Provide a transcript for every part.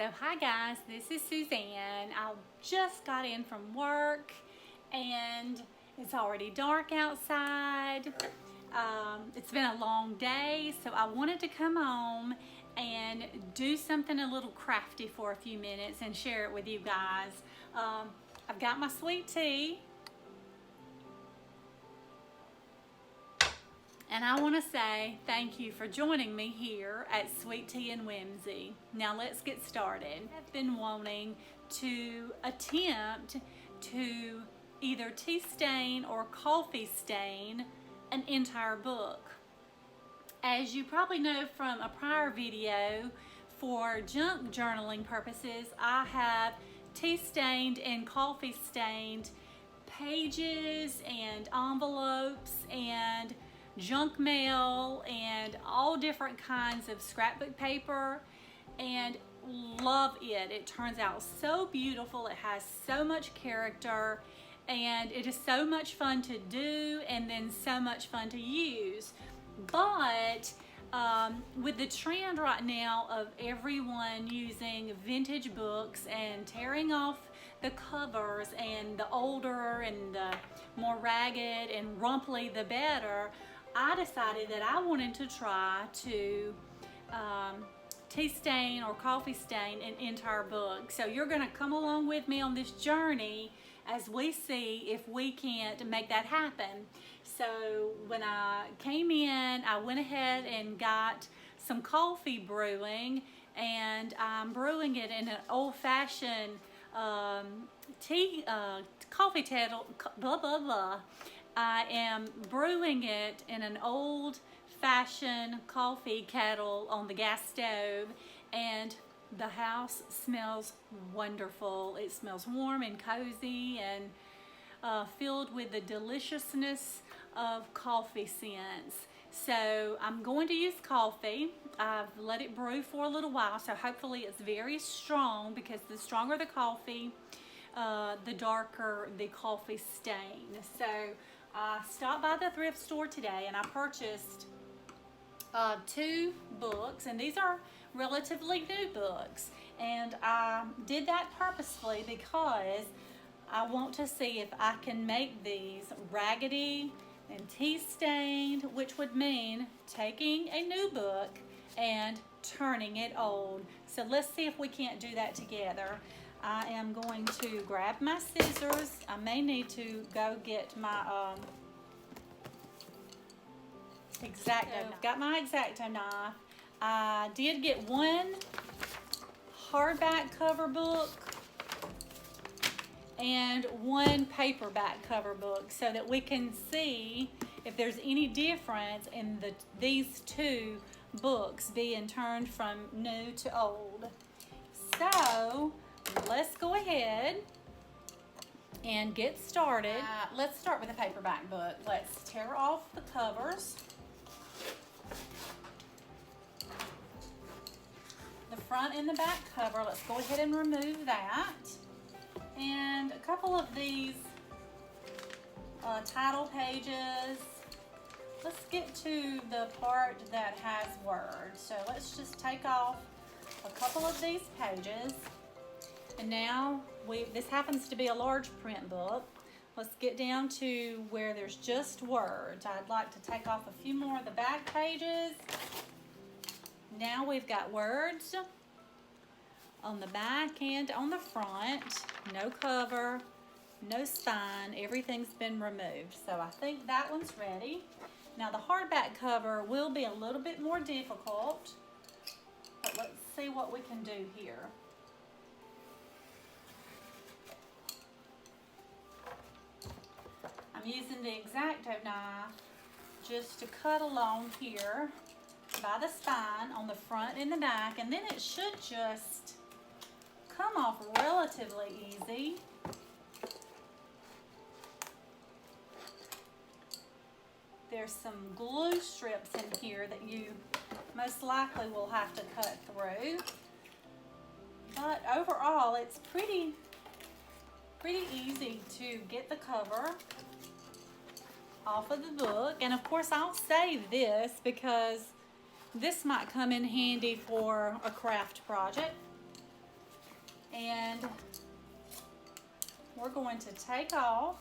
So hi guys, this is Suzanne. I just got in from work and it's already dark outside. It's been a long day, so I wanted to come home and do something a little crafty for a few minutes and share it with you guys. I've got my sweet tea. And I want to say thank you for joining me here at Sweet Tea and Whimsy. Now let's get started. I've been wanting to attempt to either tea stain or coffee stain an entire book. As you probably know from a prior video, for junk journaling purposes, I have tea stained and coffee stained pages and envelopes and junk mail and all different kinds of scrapbook paper, and love it. It turns out so beautiful. It has so much character and it is so much fun to do and then so much fun to use. But with the trend right now of everyone using vintage books and tearing off the covers, and the older and the more ragged and rumply the better, I decided that I wanted to try to tea stain or coffee stain an entire book. So you're going to come along with me on this journey as we see if we can't make that happen. So when I came in, I went ahead and got some coffee brewing, and I'm brewing it in an old-fashioned coffee kettle, blah, blah, blah. I am brewing it in an old-fashioned coffee kettle on the gas stove, and the house smells wonderful. It smells warm and cozy and filled with the deliciousness of coffee scents. So I'm going to use coffee. I've let it brew for a little while, so hopefully it's very strong, because the stronger the coffee, the darker the coffee stain. So I stopped by the thrift store today and I purchased 2 books, and these are relatively new books, and I did that purposefully because I want to see if I can make these raggedy and tea stained, which would mean taking a new book and turning it old. So let's see if we can't do that together. I am going to grab my scissors. I may need to go get my X-Acto. I've got my X-Acto knife. I did get one hardback cover book and one paperback cover book, so that we can see if there's any difference in these 2 books being turned from new to old. So let's go ahead and get started. Let's start with the paperback book. Let's tear off the covers. The front and the back cover, let's go ahead and remove that. And a couple of these title pages. Let's get to the part that has words. So let's just take off a couple of these pages. And now this happens to be a large print book. Let's get down to where there's just words. I'd like to take off a few more of the back pages. Now we've got words on the back and on the front. No cover, no spine, everything's been removed. So I think that one's ready. Now the hardback cover will be a little bit more difficult, but let's see what we can do here. I'm using the X-Acto knife just to cut along here by the spine on the front and the back, and then it should just come off relatively easy. There's some glue strips in here that you most likely will have to cut through, but overall it's pretty easy to get the cover off of the book. And of course I'll save this because this might come in handy for a craft project. And we're going to take off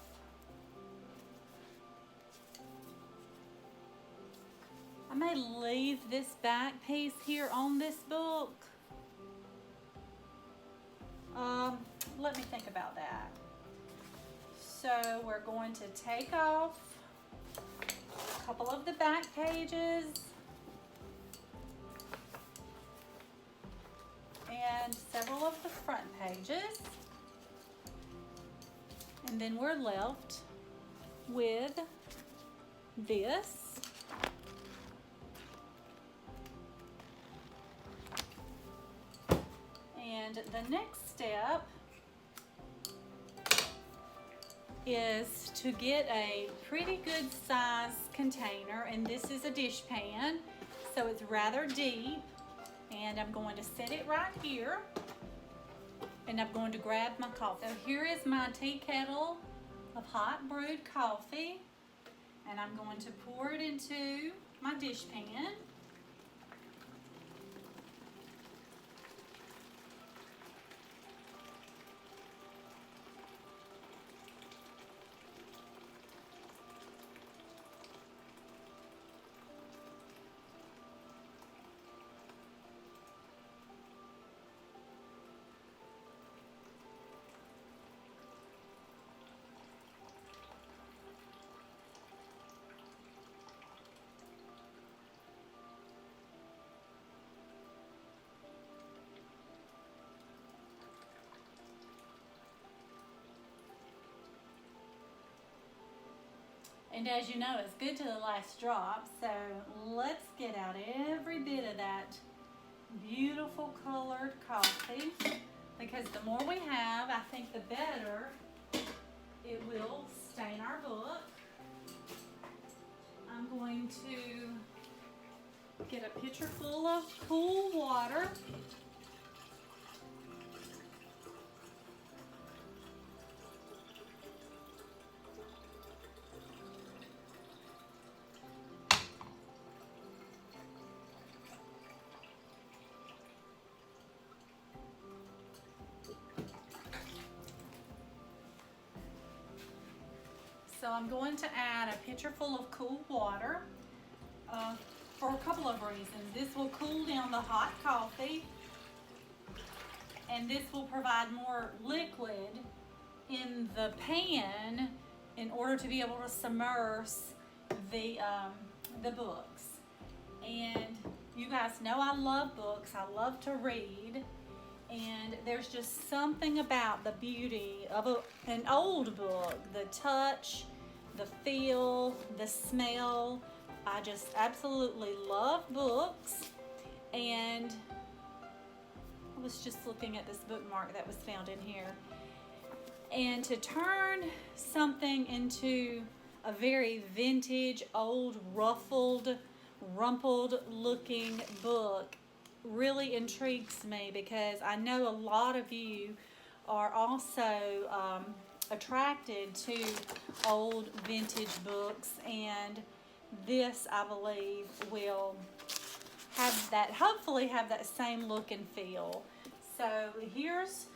I may leave this back piece here on this book. Let me think about that. So we're going to take off a couple of the back pages and several of the front pages, and then we're left with this. And the next step is to get a pretty good size container, and this is a dish pan, so it's rather deep, and I'm going to set it right here, and I'm going to grab my coffee. So here is my tea kettle of hot brewed coffee, and I'm going to pour it into my dish pan. And as you know, it's good to the last drop, so let's get out every bit of that beautiful colored coffee, because the more we have, I think the better it will stain our book. I'm going to get a pitcher full of cool water. So I'm going to add a pitcher full of cool water for a couple of reasons. This will cool down the hot coffee, and this will provide more liquid in the pan in order to be able to submerge the books. And you guys know I love books. I love to read. And there's just something about the beauty of an old book, the touch, the feel, the smell. I just absolutely love books. And I was just looking at this bookmark that was found in here. And to turn something into a very vintage, old, ruffled, rumpled looking book really intrigues me, because I know a lot of you are also attracted to old vintage books, and this, I believe, will have that, hopefully have that same look and feel. So here's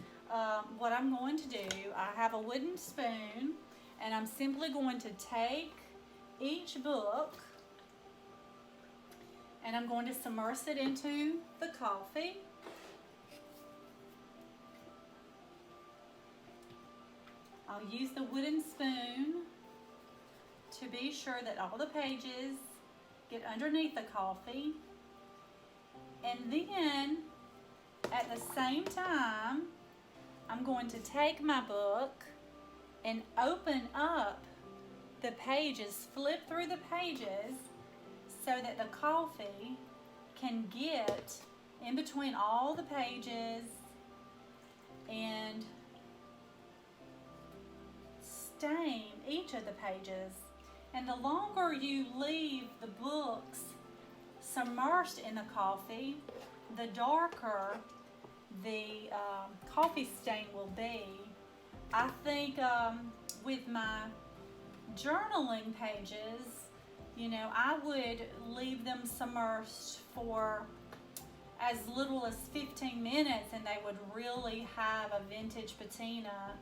what I'm going to do. I have a wooden spoon, and I'm simply going to take each book and I'm going to submerge it into the coffee. I'll use the wooden spoon to be sure that all the pages get underneath the coffee. And then, at the same time, I'm going to take my book and open up the pages, flip through the pages, so that the coffee can get in between all the pages and stain each of the pages. And the longer you leave the books submerged in the coffee, the darker the coffee stain will be. I think with my journaling pages, you know, I would leave them submerged for as little as 15 minutes and they would really have a vintage patina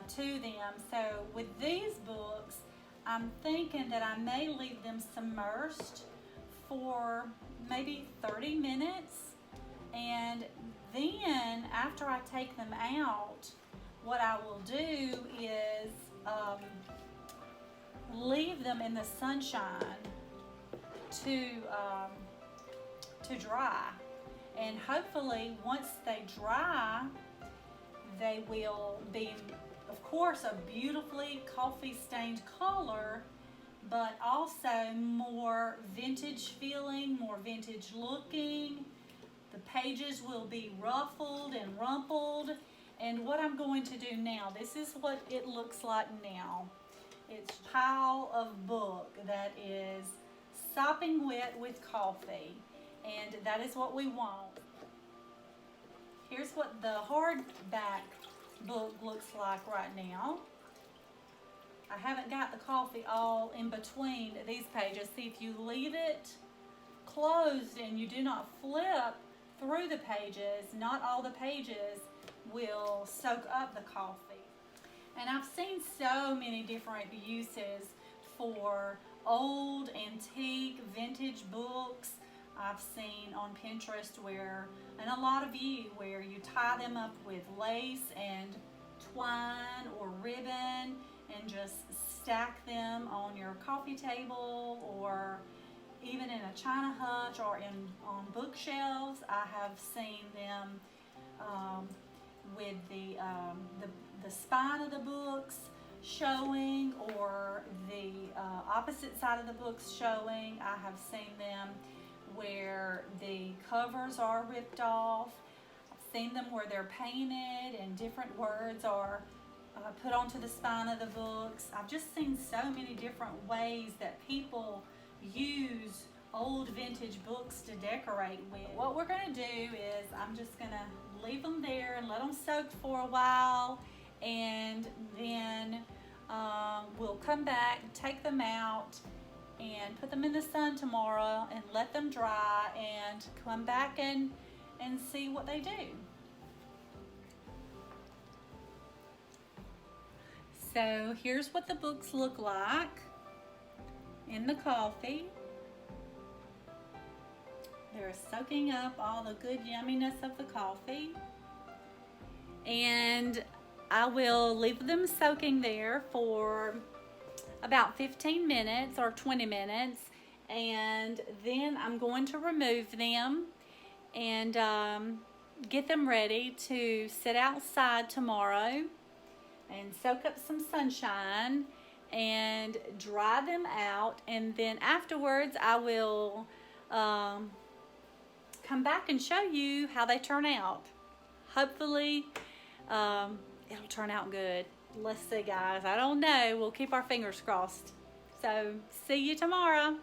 to them. So with these books, I'm thinking that I may leave them submerged for maybe 30 minutes, and then after I take them out, what I will do is leave them in the sunshine to dry, and hopefully once they dry, they will be, of course, a beautifully coffee stained color, but also more vintage feeling, more vintage looking. The pages will be ruffled and rumpled. And what I'm going to do now, this is what it looks like now. It's a pile of book that is sopping wet with coffee, and that is what we want. Here's what the hardback book looks like right now. I haven't got the coffee all in between these pages. See, if you leave it closed and you do not flip through the pages, not all the pages will soak up the coffee. And I've seen so many different uses for old, antique, vintage books. I've seen on Pinterest and a lot of you, where you tie them up with lace and twine or ribbon and just stack them on your coffee table, or even in a china hutch or on bookshelves. I have seen them with the spine of the books showing, or the opposite side of the books showing. I have seen them where the covers are ripped off. I've seen them where they're painted and different words are put onto the spine of the books. I've just seen so many different ways that people use old vintage books to decorate with. What we're going to do is I'm just going to leave them there and let them soak for a while, and then we'll come back, take them out, and put them in the sun tomorrow and let them dry, and come back and see what they do. So here's what the books look like in the coffee. They're soaking up all the good yumminess of the coffee. And I will leave them soaking there for about 15 minutes or 20 minutes. And then I'm going to remove them and get them ready to sit outside tomorrow and soak up some sunshine and dry them out. And then afterwards I will come back and show you how they turn out. Hopefully it'll turn out good. Let's see, guys. I don't know. We'll keep our fingers crossed. So see you tomorrow.